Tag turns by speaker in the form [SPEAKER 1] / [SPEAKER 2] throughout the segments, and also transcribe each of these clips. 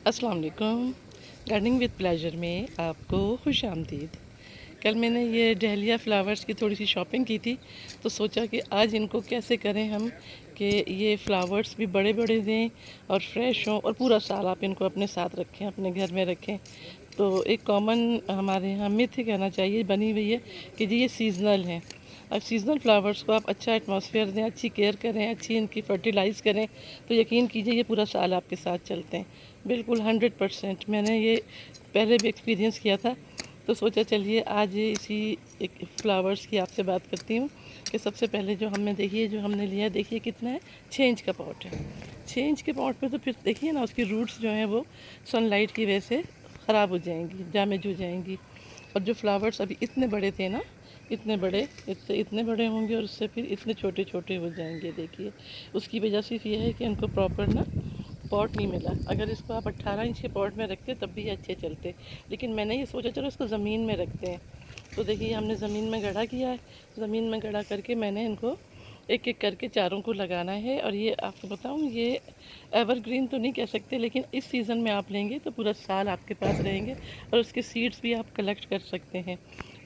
[SPEAKER 1] अस्सलाम वालेकुम। Gardening with pleasure में आपको खुश आमदीद। कल मैंने ये डहलिया फ्लावर्स की थोड़ी सी शॉपिंग की थी, तो सोचा कि आज इनको कैसे करें हम कि ये फ्लावर्स भी बड़े बड़े दें और फ्रेश हों और पूरा साल आप इनको अपने साथ रखें, अपने घर में रखें। तो एक कॉमन हमारे यहाँ मिथ कहना चाहिए बनी हुई है कि जी ये सीज़नल हैं। अब सीज़नल फ्लावर्स को आप अच्छा एटमॉस्फेयर दें, अच्छी केयर करें, अच्छी इनकी फर्टिलाइज़ करें, तो यकीन कीजिए ये पूरा साल आपके साथ चलते हैं। बिल्कुल 100% मैंने ये पहले भी एक्सपीरियंस किया था। तो सोचा चलिए आज इसी एक फ्लावर्स की आपसे बात करती हूँ कि सबसे पहले जो हमने लिया, देखिए कितना है, 6 इंच का पॉट है। 6 इंच के पॉट पे तो फिर देखिए ना, उसकी रूट्स जो हैं वो सनलाइट की वजह से ख़राब हो जाएंगी, डैमेज हो जाएंगी। और जो फ्लावर्स अभी इतने बड़े थे ना, इतने बड़े होंगे और उससे फिर इतने छोटे छोटे हो जाएंगे। देखिए उसकी वजह सिर्फ ये है कि उनको प्रॉपर ना पॉट नहीं मिला। अगर इसको आप 18 इंच के पॉट में रखते तब भी ये अच्छे चलते, लेकिन मैंने ये सोचा चलो इसको ज़मीन में रखते हैं। तो देखिए हमने ज़मीन में गड्ढा किया है, ज़मीन में गड्ढा करके मैंने इनको एक एक करके चारों को लगाना है। और ये आपको बताऊँ, ये एवरग्रीन तो नहीं कह सकते, लेकिन इस सीज़न में आप लेंगे तो पूरा साल आपके पास रहेंगे और उसके सीड्स भी आप कलेक्ट कर सकते हैं।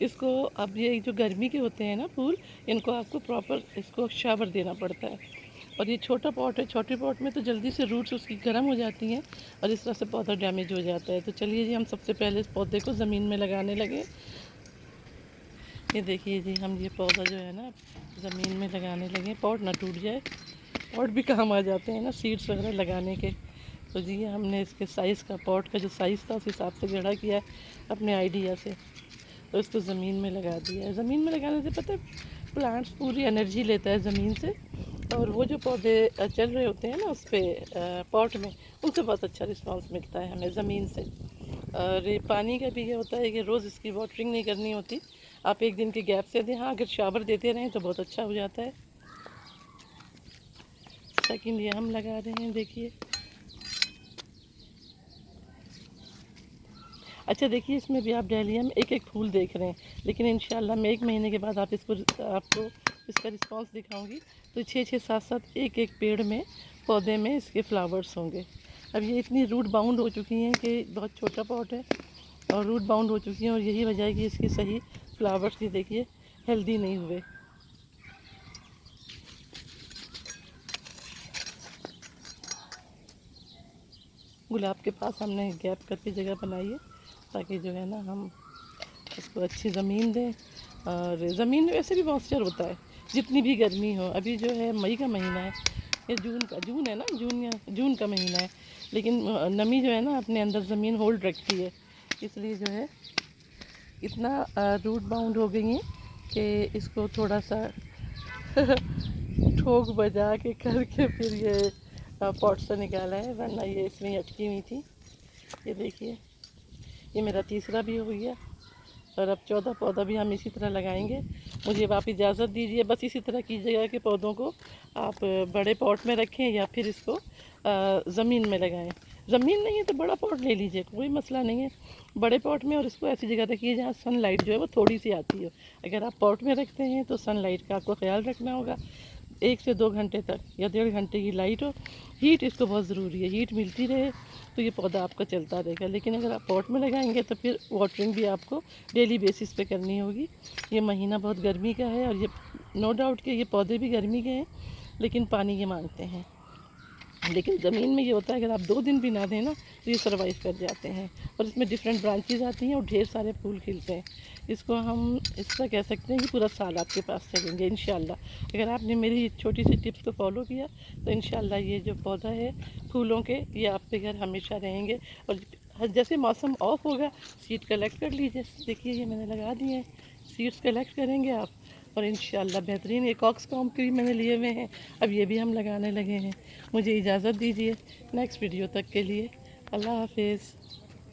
[SPEAKER 1] इसको अब ये जो गर्मी के होते हैं ना फूल, इनको आपको प्रॉपर इसको शावर देना पड़ता है। और ये छोटा पॉट है, छोटे पॉट में तो जल्दी से रूट्स उसकी गर्म हो जाती हैं और इस तरह से पौधा डैमेज हो जाता है। तो चलिए जी हम सबसे पहले इस पौधे को ज़मीन में लगाने लगे। ये देखिए जी, हम ये पौधा जो है ना ज़मीन में लगाने लगे, पॉट ना टूट जाए। पॉट भी काम आ जाते हैं ना सीड्स वगैरह लगाने के। तो जी हमने इसके साइज़ का, पॉट का जो साइज़ था उस हिसाब से गड्ढा किया है अपने आइडिया से। तो इसको ज़मीन में लगा दिया है। ज़मीन में लगाने से पता है प्लांट्स पूरी एनर्जी लेता है ज़मीन से, और वो जो पौधे चल रहे होते हैं ना उस पर पॉट में, उनसे बहुत अच्छा रिस्पांस मिलता है हमें ज़मीन से। और ये पानी का भी ये होता है कि रोज़ इसकी वाटरिंग नहीं करनी होती, आप एक दिन के गैप से दें। हाँ, अगर शावर देते रहें तो बहुत अच्छा हो जाता है। सेकंड ये हम लगा रहे हैं, देखिए। अच्छा देखिए, इसमें भी आप डहलिया में एक एक फूल देख रहे हैं, लेकिन इंशाल्लाह मैं 1 महीने के बाद आपको इसका रिस्पांस दिखाऊंगी। तो 6-6 7-7 एक एक पेड़ में, पौधे में इसके फ्लावर्स होंगे। अब ये इतनी रूट बाउंड हो चुकी हैं कि बहुत छोटा पॉट है और रूट बाउंड हो चुकी हैं, और यही वजह है कि इसके सही फ्लावर्स ये देखिए हेल्दी नहीं हुए। गुलाब के पास हमने गैप करके जगह बनाई है ताकि जो है ना हम इसको अच्छी ज़मीन दें। और ज़मीन में वैसे भी मॉइस्चर होता है जितनी भी गर्मी हो। अभी जो है मई का महीना है, ये जून है ना, जून का महीना है, लेकिन नमी जो है ना अपने अंदर ज़मीन होल्ड रखती है, इसलिए जो है इतना रूट बाउंड हो गई हैं कि इसको थोड़ा सा ठोक बजा के करके फिर ये पॉट से निकाला है, वरना ये इसमें अटकी हुई थी। ये देखिए, ये मेरा तीसरा भी हो गया और अब 14 पौधा भी हम इसी तरह लगाएंगे। मुझे अब आप इजाज़त दीजिए, बस इसी तरह कीजिएगा कि पौधों को आप बड़े पॉट में रखें या फिर इसको ज़मीन में लगाएं। ज़मीन नहीं है तो बड़ा पॉट ले लीजिए, कोई मसला नहीं है, बड़े पॉट में। और इसको ऐसी जगह रखिए जहाँ सनलाइट जो है वो थोड़ी सी आती हो। अगर आप पॉट में रखते हैं तो सनलाइट का आपको ख्याल रखना होगा, 1 से 2 घंटे तक या 1.5 घंटे की लाइट हो। हीट इसको बहुत ज़रूरी है, हीट मिलती रहे तो ये पौधा आपका चलता रहेगा। लेकिन अगर आप पॉट में लगाएंगे तो फिर वाटरिंग भी आपको डेली बेसिस पे करनी होगी। ये महीना बहुत गर्मी का है और ये नो डाउट कि ये पौधे भी गर्मी के हैं, लेकिन पानी के मांगते हैं। लेकिन ज़मीन में ये होता है, अगर आप 2 दिन भी ना दें ना तो ये सर्वाइव कर जाते हैं। और इसमें डिफरेंट ब्रांचेज आती हैं और ढेर सारे फूल खिलते हैं। इसको हम इस तरह कह सकते हैं कि पूरा साल आपके पास चलेंगे इंशाल्लाह। अगर आपने मेरी छोटी सी टिप्स को फॉलो किया तो इंशाल्लाह ये जो पौधा है फूलों के, ये आपके घर हमेशा रहेंगे। और जैसे मौसम ऑफ होगा, सीड कलेक्ट कर लीजिए। देखिए ये मैंने लगा दिए हैं, सीड्स कलेक्ट करेंगे आप और इंशाल्लाह बेहतरीन। ये कॉक्सकॉम के भी मैंने लिए हुए हैं, अब ये भी हम लगाने लगे हैं। मुझे इजाज़त दीजिए, नेक्स्ट वीडियो तक के लिए अल्लाह हाफिज़।